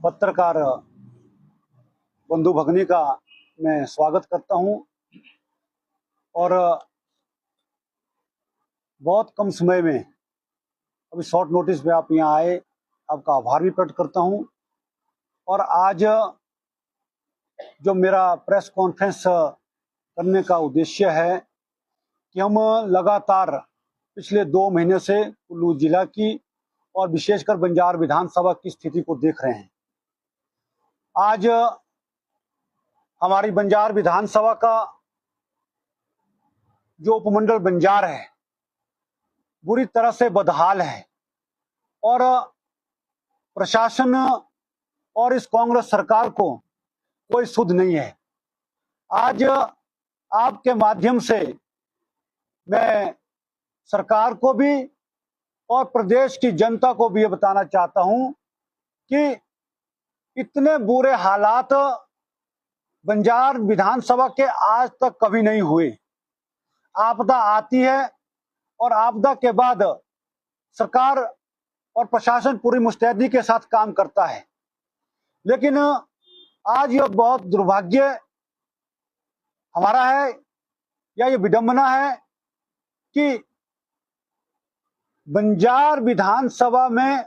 पत्रकार बंधु भगनी का मैं स्वागत करता हूं और बहुत कम समय में अभी शॉर्ट नोटिस पे आप यहाँ आए, आपका आभार भी प्रकट करता हूं। और आज जो मेरा प्रेस कॉन्फ्रेंस करने का उद्देश्य है कि हम लगातार पिछले 2 महीने से कुल्लू जिला की और विशेषकर बंजार विधानसभा की स्थिति को देख रहे हैं। आज हमारी बंजार विधानसभा का जो उपमंडल बंजार है बुरी तरह से बदहाल है और प्रशासन और इस कांग्रेस सरकार को कोई सुध नहीं है। आज आपके माध्यम से मैं सरकार को भी और प्रदेश की जनता को भी ये बताना चाहता हूं कि इतने बुरे हालात बंजार विधानसभा के आज तक कभी नहीं हुए। आपदा आती है और आपदा के बाद सरकार और प्रशासन पूरी मुस्तैदी के साथ काम करता है, लेकिन आज यह बहुत दुर्भाग्य हमारा है या ये विडंबना है कि बंजार विधानसभा में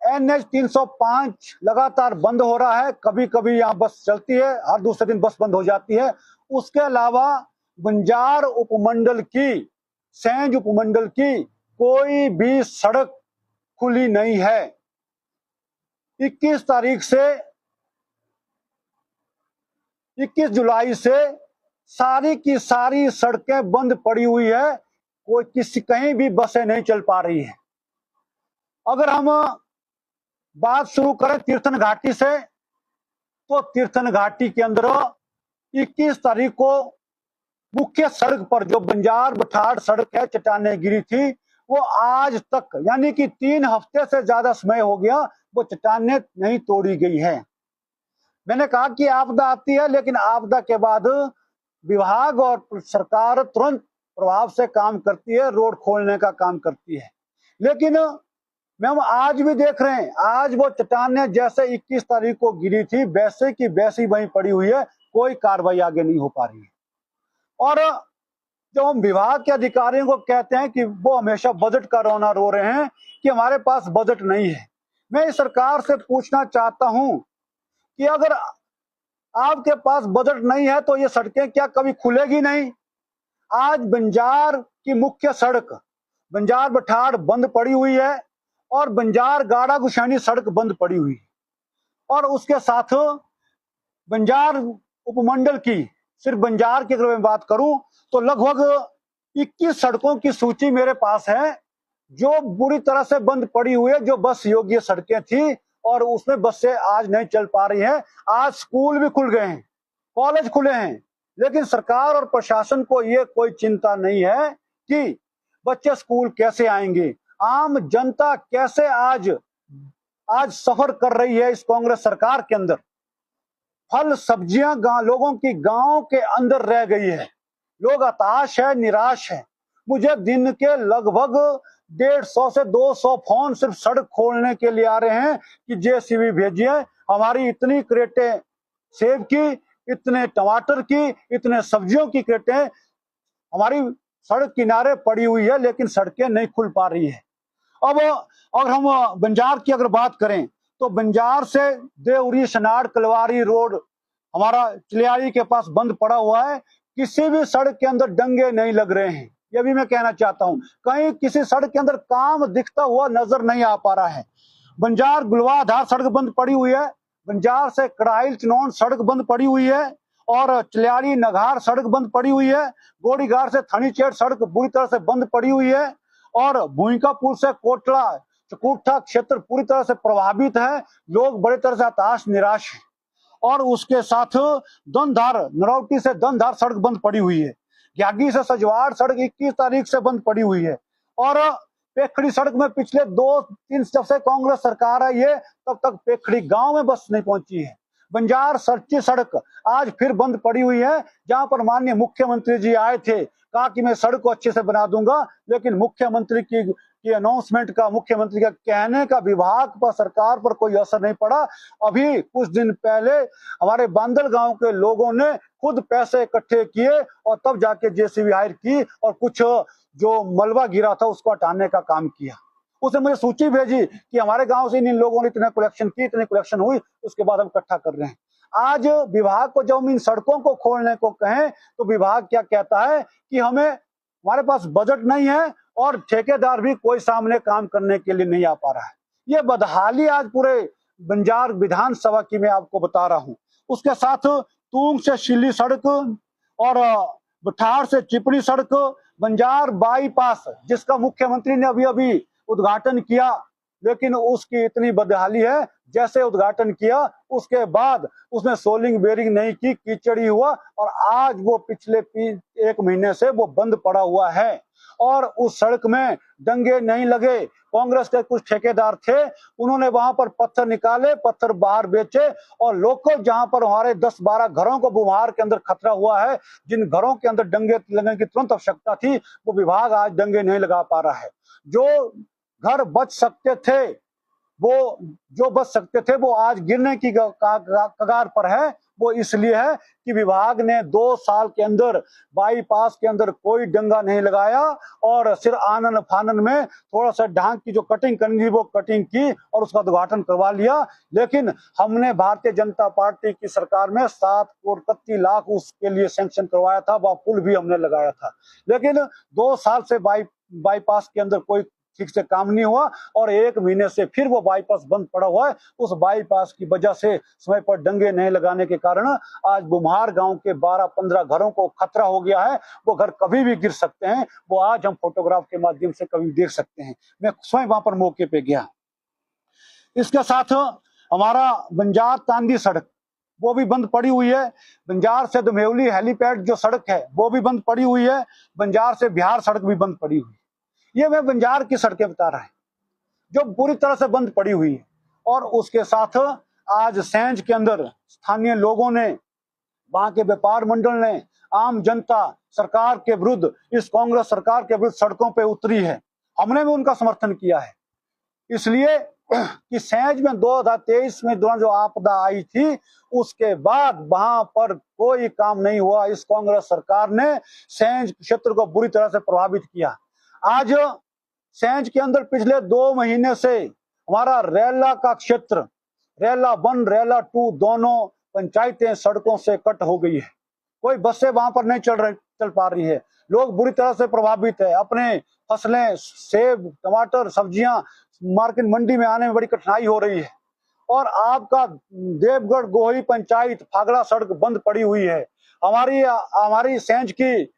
NH 305 लगातार बंद हो रहा है। कभी कभी यहाँ बस चलती है, हर दूसरे दिन बस बंद हो जाती है। उसके अलावा बंजार उपमंडल की, सैंज उपमंडल की कोई भी सड़क खुली नहीं है। 21 जुलाई से सारी की सारी सड़कें बंद पड़ी हुई है। कहीं भी बसें नहीं चल पा रही है। अगर हम बात शुरू करें तीर्थन घाटी से, तो तीर्थन घाटी के अंदर 21 तारीख को मुख्य सड़क पर जो बंजार बठाड़ सड़क है, चट्टानें गिरी थी, वो आज तक यानी कि 3 हफ्ते से ज्यादा समय हो गया, वो चट्टानें नहीं तोड़ी गई है। मैंने कहा कि आपदा आती है, लेकिन आपदा के बाद विभाग और सरकार तुरंत प्रभाव से काम करती है, रोड खोलने का काम करती है। लेकिन हम आज भी देख रहे हैं, आज वो चट्टानें जैसे 21 तारीख को गिरी थी वैसे की वैसी वहीं पड़ी हुई है, कोई कार्रवाई आगे नहीं हो पा रही है। और जब हम विभाग के अधिकारियों को कहते हैं कि वो हमेशा बजट का रोना रो रहे हैं कि हमारे पास बजट नहीं है, मैं इस सरकार से पूछना चाहता हूं कि अगर आपके पास बजट नहीं है तो ये सड़कें क्या कभी खुलेगी नहीं? आज बंजार की मुख्य सड़क बंजार बठाड़ बंद पड़ी हुई है और बंजार गाड़ा गुशैनी सड़क बंद पड़ी हुई है। और उसके साथ बंजार उपमंडल की, सिर्फ बंजार की अगर मैं बात करूं तो लगभग 21 सड़कों की सूची मेरे पास है जो बुरी तरह से बंद पड़ी हुई है, जो बस योग्य सड़कें थी और उसमें बसें आज नहीं चल पा रही हैं। आज स्कूल भी खुल गए हैं, कॉलेज खुले हैं, लेकिन सरकार और प्रशासन को ये कोई चिंता नहीं है कि बच्चे स्कूल कैसे आएंगे, आम जनता कैसे आज सफर कर रही है इस कांग्रेस सरकार के अंदर। फल सब्जियां लोगों की गांव के अंदर रह गई है, लोग हताश है, निराश है। मुझे दिन के लगभग 150 से 200 फोन सिर्फ सड़क खोलने के लिए आ रहे हैं कि JCB भेजिए, हमारी इतनी क्रेटें सेब की, इतने टमाटर की, इतने सब्जियों की क्रेटें हमारी सड़क किनारे पड़ी हुई है, लेकिन सड़कें नहीं खुल पा रही है। अब अगर हम बंजार की अगर बात करें तो बंजार से देवरी सनाड़ कलवारी रोड हमारा चिलियारी के पास बंद पड़ा हुआ है। किसी भी सड़क के अंदर डंगे नहीं लग रहे हैं, यह भी मैं कहना चाहता हूं। कहीं किसी सड़क के अंदर काम दिखता हुआ नजर नहीं आ पा रहा है। बंजार गुलवा आधार सड़क बंद पड़ी हुई है, बंजार से कड़ाइल चिनौन सड़क बंद पड़ी हुई है और चिलियारी नगार सड़क बंद पड़ी हुई है। गोड़ीगार से थनीचेड़ सड़क बुरी तरह से बंद पड़ी हुई है और भूमिकापुर से कोटला चकुठा क्षेत्र पूरी तरह से प्रभावित है। लोग बड़ी तरह से हताश निराश है। और उसके साथ दनधार, नरौटी से दनधार सड़क बंद पड़ी हुई है। ग्यागी से सजवाड़ सड़क 21 तारीख से बंद पड़ी हुई है। और पेखड़ी सड़क में पिछले 2-3 जब से कांग्रेस सरकार है ये, तब तक पेखड़ी गांव में बस नहीं पहुंची है। बंजार सरची सड़क आज फिर बंद पड़ी हुई है, जहां पर माननीय मुख्यमंत्री जी आए थे, कहा कि मैं सड़क को अच्छे से बना दूंगा, लेकिन मुख्यमंत्री की कि अनाउंसमेंट का, मुख्यमंत्री का कहने का विभाग पर, सरकार पर कोई असर नहीं पड़ा। अभी कुछ दिन पहले हमारे बांदल गांव के लोगों ने खुद पैसे इकट्ठे किए और तब जाके जेसीबी हायर की और कुछ जो मलबा गिरा था उसको हटाने का काम किया। उसने मुझे सूची भेजी कि हमारे गांव से इन लोगों ने इतने कलेक्शन की, इतनी कलेक्शन हुई, उसके बाद हम इकट्ठा कर रहे हैं। आज विभाग को जब हम इन सड़कों को खोलने को कहें तो विभाग क्या कहता है कि हमारे पास बजट नहीं है और ठेकेदार भी कोई सामने काम करने के लिए नहीं आ पा रहा है। ये बदहाली आज पूरे बंजार विधानसभा की मैं आपको बता रहा हूं। उसके साथ तूंग से शिल्ली सड़क और बठार से चिपड़ी सड़क, बंजार बाईपास जिसका मुख्यमंत्री ने अभी अभी उद्घाटन किया, लेकिन उसकी इतनी बदहाली है, जैसे उद्घाटन किया उसके बाद उसमें सोलिंग बेरिंग नहीं की, कीचड़ ही हुआ और आज वो पिछले 1 महीने से वो बंद पड़ा हुआ है। और उस सड़क में डंगे नहीं लगे। कांग्रेस के कुछ ठेकेदार थे, उन्होंने वहां पर पत्थर निकाले, पत्थर बाहर बेचे और लोकल जहां पर हमारे 10-12 घरों को बुमार के अंदर खतरा हुआ है, जिन घरों के अंदर डंगे लगने की तुरंत आवश्यकता थी, वो विभाग आज डंगे नहीं लगा पा रहा है। जो घर बच सकते थे, वो आज गिरने की कगार पर है। वो इसलिए है कि विभाग ने 2 साल के अंदर बाईपास के अंदर कोई डंगा नहीं लगाया और सिर्फ आनन फानन में थोड़ा सा ढांक की जो कटिंग करनी थी वो कटिंग की और उसका उद्घाटन करवा लिया। लेकिन हमने भारतीय जनता पार्टी की सरकार में 7 करोड़ 31 लाख उसके लिए सैंक्शन करवाया था, वह पुल भी हमने लगाया था। लेकिन 2 साल से बाईपास के अंदर कोई ठीक से काम नहीं हुआ और 1 महीने से फिर वो बाईपास बंद पड़ा हुआ है। उस बाईपास की वजह से समय पर डंगे नहीं लगाने के कारण आज बुम्हार गांव के 12-15 घरों को खतरा हो गया है। वो घर कभी भी गिर सकते हैं, वो आज हम फोटोग्राफ के माध्यम से कभी देख सकते हैं। मैं स्वयं वहां पर मौके पे गया। इसके साथ हमारा बंजार तांदी सड़क वो भी बंद पड़ी हुई है। बंजार से दमेवली हेलीपैड जो सड़क है वो भी बंद पड़ी हुई है। बंजार से बिहार सड़क भी बंद पड़ी हुई है। ये मैं बंजार की सड़कें बता रहा है जो पूरी तरह से बंद पड़ी हुई है। और उसके साथ आज सैंज के अंदर स्थानीय लोगों ने, वहां के व्यापार मंडल ने, आम जनता सरकार के विरुद्ध, इस कांग्रेस सरकार के विरुद्ध सड़कों पे उतरी है। हमने भी उनका समर्थन किया है, इसलिए कि सैंज में 2023 में दौरान जो आपदा आई थी उसके बाद वहां पर कोई काम नहीं हुआ। इस कांग्रेस सरकार ने सैंज क्षेत्र को बुरी तरह से प्रभावित किया। आज सैंज के अंदर पिछले 2 महीने से हमारा रेला का क्षेत्र, रेला 1 रेला 2 दोनों पंचायतें सड़कों से कट हो गई है। कोई बसें वहां पर नहीं चल पा रही है। लोग बुरी तरह से प्रभावित है। अपने फसलें, सेब, टमाटर, सब्जियां मार्केट मंडी में आने में बड़ी कठिनाई हो रही है। और आपका देवगढ़ गोही पंचायत फागड़ा सड़क बंद पड़ी हुई है। हमारी सैंज की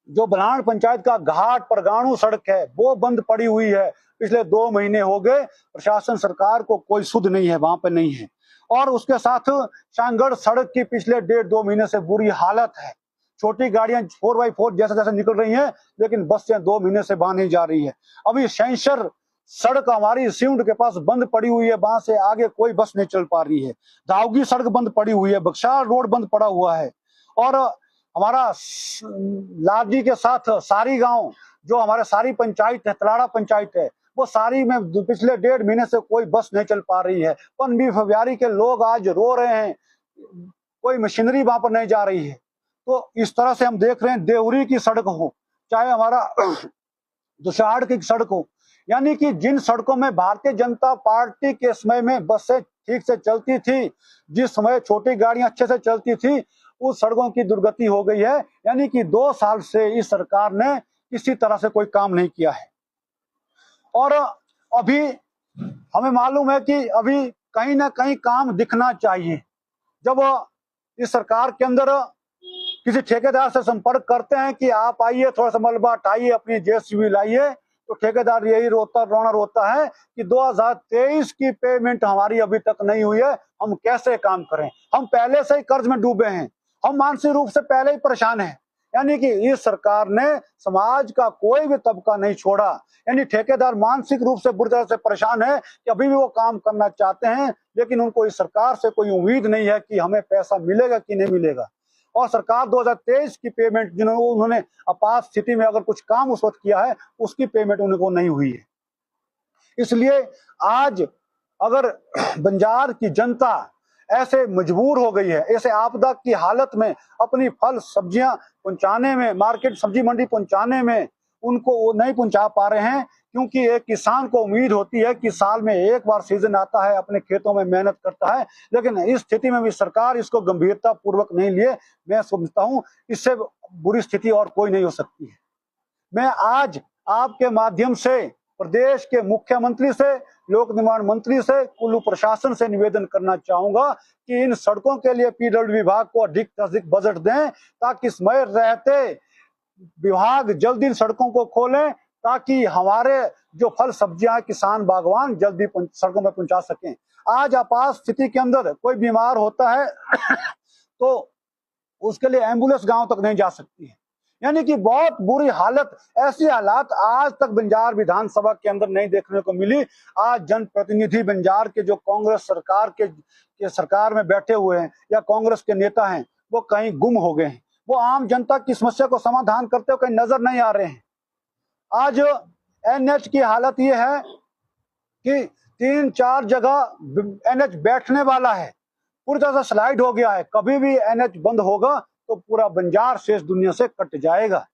जो बलाण पंचायत का घाट परगाणु सड़क है वो बंद पड़ी हुई है। पिछले 2 महीने हो गए, प्रशासन सरकार को कोई सुध नहीं है, वहां पे नहीं है। और उसके साथ शांगढ़ सड़क की पिछले 1.5-2 महीने से बुरी हालत है। छोटी गाड़ियां 4x4 जैसे जैसे निकल रही हैं, लेकिन बसें 2 महीने से वहां नहीं जा रही है। अभी शैंसर सड़क हमारी सिउंड के पास बंद पड़ी हुई है, वहां से आगे कोई बस नहीं चल पा रही है। दाऊगी सड़क बंद पड़ी हुई है, बक्सार रोड बंद पड़ा हुआ है। और हमारा लाजी के साथ सारी गांव जो हमारे सारी पंचायत है, तलाड़ा पंचायत है, वो सारी में पिछले 1.5 महीने से कोई बस नहीं चल पा रही है। पनबी फव्यारी के लोग आज रो रहे हैं, कोई मशीनरी वहां पर नहीं जा रही है। तो इस तरह से हम देख रहे हैं, देवरी की सड़क हो, चाहे हमारा दुशाड़ की सड़क हो, यानी कि जिन सड़कों में भारतीय जनता पार्टी के समय में बसें ठीक से चलती थी, जिस समय छोटी गाड़ियां अच्छे से चलती थी, उस सड़कों की दुर्गति हो गई है। यानी कि 2 साल से इस सरकार ने किसी तरह से कोई काम नहीं किया है। और अभी हमें मालूम है कि अभी कहीं ना कहीं काम दिखना चाहिए। जब इस सरकार के अंदर किसी ठेकेदार से संपर्क करते हैं कि आप आइए, थोड़ा सा मलबा हटाइए, अपनी जेसीबी लाइए, तो ठेकेदार यही रोना रोता है कि 2023 की पेमेंट हमारी अभी तक नहीं हुई है, हम कैसे काम करें, हम पहले से ही कर्ज में डूबे हैं, हम मानसिक रूप से पहले ही परेशान हैं। यानी कि इस सरकार ने समाज का कोई भी तबका नहीं छोड़ा। यानी ठेकेदार मानसिक रूप से बुरी तरह से परेशान है कि अभी भी वो काम करना चाहते हैं, लेकिन उनको इस सरकार से कोई उम्मीद नहीं है कि हमें पैसा मिलेगा कि नहीं मिलेगा। और सरकार 2023 की पेमेंट जिन्होंने उन्होंने आपात स्थिति में अगर कुछ काम उस वक्त किया है उसकी पेमेंट उनको नहीं हुई है। इसलिए आज अगर बंजार की जनता ऐसे मजबूर हो गई है, ऐसे आपदा की हालत में अपनी फल सब्जियां पहुंचाने में, मार्केट सब्जी मंडी पहुंचाने में उनको वो नहीं पहुंचा पा रहे हैं, क्योंकि एक किसान को उम्मीद होती है कि साल में एक बार सीजन आता है, अपने खेतों में मेहनत करता है, लेकिन इस स्थिति में भी सरकार इसको गंभीरता पूर्वक नहीं लिए। मैं समझता हूं इससे बुरी स्थिति और कोई नहीं हो सकती है। मैं आज आपके माध्यम से प्रदेश के मुख्यमंत्री से, लोक निर्माण मंत्री से, कुल्लू प्रशासन से निवेदन करना चाहूंगा कि इन सड़कों के लिए पीडब्ल्यू विभाग को अधिक से अधिक बजट दें, ताकि समय रहते विभाग जल्दी इन सड़कों को खोलें, ताकि हमारे जो फल सब्जियां किसान बागवान जल्दी सड़कों में पहुंचा सकें। आज आपात स्थिति के अंदर कोई बीमार होता है तो उसके लिए एम्बुलेंस गांव तक नहीं जा सकती है, यानी कि बहुत बुरी हालत। ऐसी हालात आज तक बंजार विधानसभा के अंदर नहीं देखने को मिली। आज जनप्रतिनिधि बंजार के जो कांग्रेस सरकार के सरकार में बैठे हुए हैं या कांग्रेस के नेता हैं, वो कहीं गुम हो गए हैं, वो आम जनता की समस्या को समाधान करते हुए कहीं नजर नहीं आ रहे हैं। आज एनएच की हालत ये है कि 3-4 जगह एनएच बैठने वाला है, पूरी तरह से स्लाइड हो गया है। कभी भी एनएच बंद होगा तो पूरा बंजार शेष दुनिया से कट जाएगा,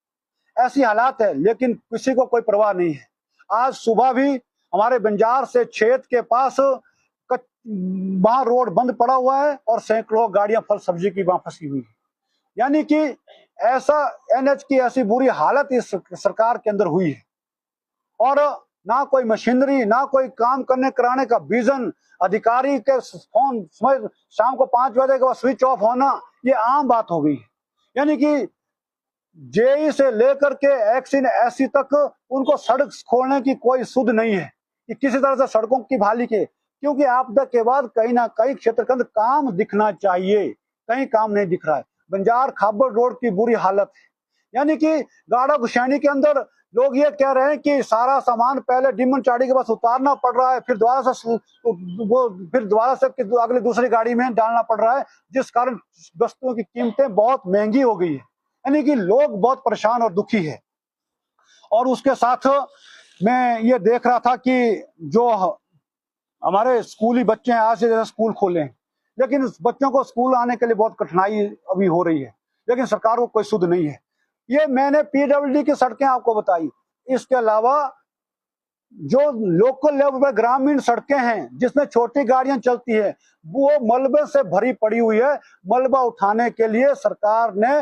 ऐसी हालात है, लेकिन किसी को कोई परवाह नहीं है। आज सुबह भी हमारे बंजार से छेद के पास वहां रोड बंद पड़ा हुआ है और सैकड़ों गाड़ियां फल सब्जी की वहां फंसी हुई है, यानी कि ऐसा एनएच की ऐसी बुरी हालत इस सरकार के अंदर हुई है। और ना कोई मशीनरी, ना कोई काम करने कराने का विजन, अधिकारी के फोन शाम को 5 बजे के बाद स्विच ऑफ होना ये आम बात हो गई है। यानी कि जेई से लेकर के एक्सिन एससी तक उनको सड़क खोलने की कोई सुध नहीं है कि किसी तरह से सड़कों की बहाली के, क्योंकि आपदा के बाद कहीं ना कहीं क्षेत्र के अंदर काम दिखना चाहिए, कहीं काम नहीं दिख रहा है। बंजार खाबर रोड की बुरी हालत है, यानी कि गाड़ा गुशैनी के अंदर लोग ये कह रहे हैं कि सारा सामान पहले डिमन चाड़ी के पास उतारना पड़ रहा है, फिर दोबारा से अगली दूसरी गाड़ी में डालना पड़ रहा है, जिस कारण वस्तुओं की कीमतें बहुत महंगी हो गई है, यानी कि लोग बहुत परेशान और दुखी है। और उसके साथ मैं ये देख रहा था कि जो हमारे स्कूली बच्चे हैं, आज से जैसे स्कूल खोले हैं, लेकिन बच्चों को स्कूल आने के लिए बहुत कठिनाई अभी हो रही है, लेकिन सरकार को कोई सुध नहीं है। ये मैंने पीडब्ल्यूडी की सड़कें आपको बताई, इसके अलावा जो लोकल लेवल पर ग्रामीण सड़कें हैं जिसमें छोटी गाड़ियां चलती है, वो मलबे से भरी पड़ी हुई है। मलबा उठाने के लिए सरकार ने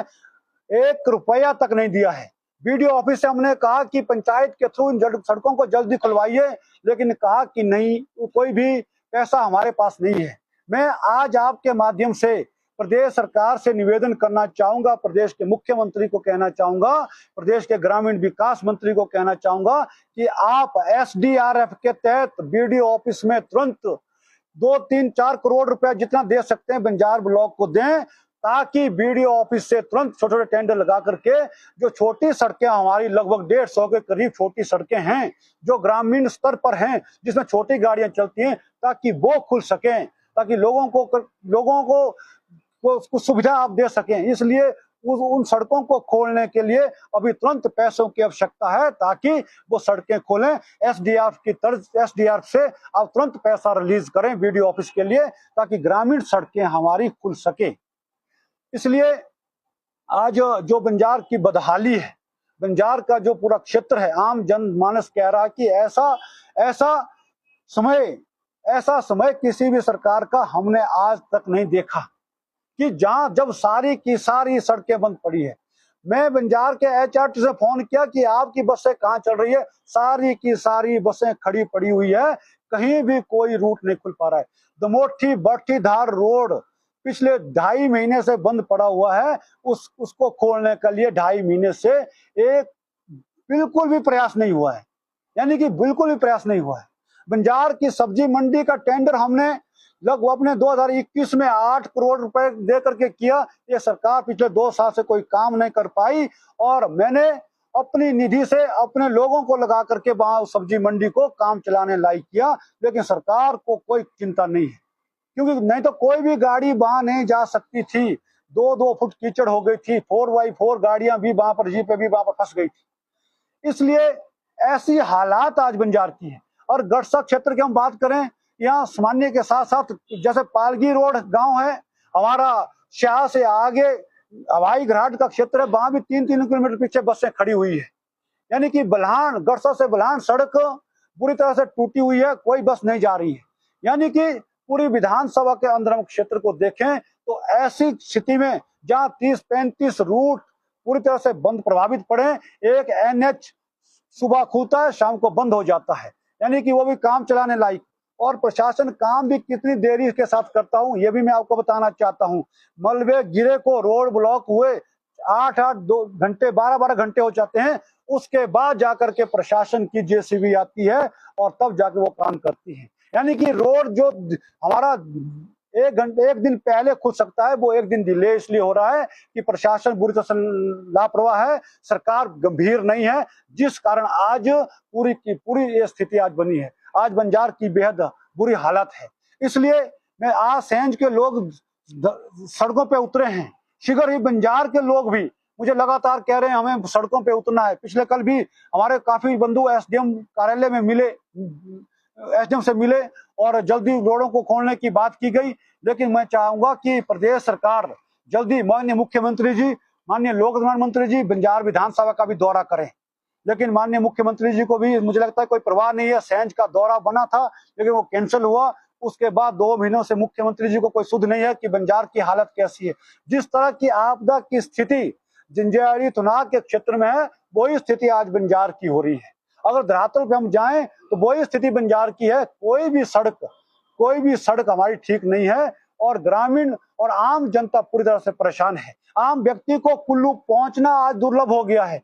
1 रुपया तक नहीं दिया है। बीडीओ ऑफिस से हमने कहा कि पंचायत के थ्रू इन सड़कों को जल्दी खुलवाइए, लेकिन कहा कि नहीं, कोई भी पैसा हमारे पास नहीं है। मैं आज आपके माध्यम से प्रदेश सरकार से निवेदन करना चाहूंगा, प्रदेश के मुख्यमंत्री को कहना चाहूंगा, प्रदेश के ग्रामीण विकास मंत्री को कहना चाहूंगा कि आप एसडीआरएफ के तहत बीडीओ ऑफिस में तुरंत 2-3-4 करोड़ रुपए जितना दे सकते हैं बंजार ब्लॉक को दें, ताकि बीडीओ ऑफिस से तुरंत छोटे छोटे टेंडर लगा करके जो छोटी सड़कें हमारी लगभग 150 के करीब छोटी सड़कें हैं जो ग्रामीण स्तर पर हैं, जिसमें छोटी गाड़ियां चलती हैं, ताकि वो खुल सकें, ताकि लोगों को कुछ सुविधा आप दे सकें। इसलिए उन सड़कों को खोलने के लिए अभी तुरंत पैसों की आवश्यकता है, ताकि वो सड़कें खोलें। एसडीआरएफ से आप तुरंत पैसा रिलीज करें बीडीओ ऑफिस के लिए, ताकि ग्रामीण सड़कें हमारी खुल सके। इसलिए आज जो बंजार की बदहाली है, बंजार का जो पूरा क्षेत्र है, आम जनमानस कह रहा है कि ऐसा समय किसी भी सरकार का हमने आज तक नहीं देखा कि जब सारी की सारी सड़कें बंद पड़ी है। मैं बंजार के एचआरटी से फोन किया कि आपकी बसें कहाँ चल रही है, सारी की सारी बसें खड़ी पड़ी हुई है, कहीं भी कोई रूट नहीं खुल पा रहा है। दमोठी बट्टीधार रोड पिछले 2.5 महीने से बंद पड़ा हुआ है, उसको खोलने के लिए 2.5 महीने से एक बिल्कुल भी प्रयास नहीं हुआ है, यानी कि बिल्कुल भी प्रयास नहीं हुआ है। बंजार की सब्जी मंडी का टेंडर हमने लगभग अपने 2021 में 8 करोड़ रुपए दे करके किया। ये सरकार पिछले 2 साल से कोई काम नहीं कर पाई, और मैंने अपनी निधि से अपने लोगों को लगा करके वहां सब्जी मंडी को काम चलाने लायक किया, लेकिन सरकार को कोई चिंता नहीं है, क्योंकि नहीं तो कोई भी गाड़ी वहां नहीं जा सकती थी। 2-2 फुट कीचड़ हो गई थी, 4x4 गाड़ियां भी वहां पर, जीपें भी वहां पर फंस गई थी। इसलिए ऐसी हालात आज बंजार की है। और गढ़सा क्षेत्र की हम बात करें, यहाँ सामान्य के साथ साथ जैसे पालगी रोड गांव है हमारा, शाह से आगे हवाई घाट का क्षेत्र है, वहां भी 3-3 किलोमीटर पीछे बसें खड़ी हुई है। यानी कि बलहान, गढ़सा से बलहान सड़क पूरी तरह से टूटी हुई है, कोई बस नहीं जा रही है। यानी कि पूरी विधानसभा के अंदर हम क्षेत्र को देखें तो ऐसी स्थिति में जहां 30-35 रूट पूरी तरह से बंद प्रभावित पड़े, एक NH सुबह खुलता है शाम को बंद हो जाता है, यानी कि वो भी काम चलाने लायक। और प्रशासन काम भी कितनी देरी के साथ करता हूं ये भी मैं आपको बताना चाहता हूं। मलबे गिरे को रोड ब्लॉक हुए 8-8 घंटे 12-12 घंटे हो जाते हैं, उसके बाद जाकर के प्रशासन की JCB आती है और तब जाके वो काम करती है। यानी कि रोड जो हमारा एक दिन पहले खुल सकता है, वो एक दिन डिले इसलिए हो रहा है कि प्रशासन बुरी तरह से लापरवाह है, सरकार गंभीर नहीं है, जिस कारण आज पूरी की पूरी ये स्थिति आज बनी है। आज बंजार की बेहद बुरी हालत है। इसलिए मैं आज सेंज के लोग सड़कों पे उतरे हैं, शीघ्र ही बंजार के लोग भी मुझे लगातार कह रहे हैं हमें सड़कों पे उतरना है। पिछले कल भी हमारे काफी बंधु SDM कार्यालय में मिले, SDM से मिले और जल्दी रोडों को खोलने की बात की गई। लेकिन मैं चाहूंगा कि प्रदेश सरकार जल्दी, माननीय मुख्यमंत्री जी, माननीय लोक निर्माण मंत्री जी बंजार विधानसभा का भी दौरा करें। लेकिन माननीय मुख्यमंत्री जी को भी मुझे लगता है कोई परवाह नहीं है। सेंज का दौरा बना था लेकिन वो कैंसिल हुआ, उसके बाद 2 महीनों से मुख्यमंत्री जी को कोई सुध नहीं है कि बंजार की हालत कैसी है। जिस तरह की आपदा की स्थिति जंजैहली थुनाग के क्षेत्र में है, वही स्थिति आज बंजार की हो रही है। अगर धरातल पे हम जाएं तो वही स्थिति बंजार की है। कोई भी सड़क हमारी ठीक नहीं है और ग्रामीण और आम जनता पूरी तरह से परेशान है। आम व्यक्ति को कुल्लू पहुंचना आज दुर्लभ हो गया है।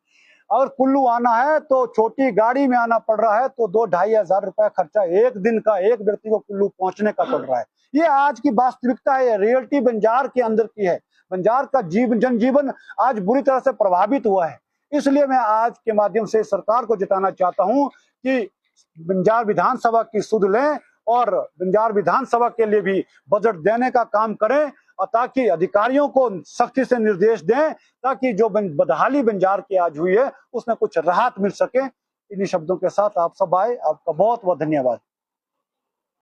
अगर कुल्लू आना है तो छोटी गाड़ी में आना पड़ रहा है, तो 2-2.5 हजार रुपए खर्चा एक दिन का एक व्यक्ति को कुल्लू पहुंचने का पड़ रहा है। ये आज की वास्तविकता है, रियलिटी बंजार के अंदर की है। बंजार का जनजीवन आज बुरी तरह से प्रभावित हुआ है। इसलिए मैं आज के माध्यम से सरकार को जताना चाहता हूं कि बंजार विधानसभा की सुध लें और बंजार विधानसभा के लिए भी बजट देने का काम करें, और ताकि अधिकारियों को सख्ती से निर्देश दें ताकि जो बदहाली बंजार की आज हुई है उसमें कुछ राहत मिल सके। इन्हीं शब्दों के साथ आप सब आए, आपका बहुत बहुत धन्यवाद।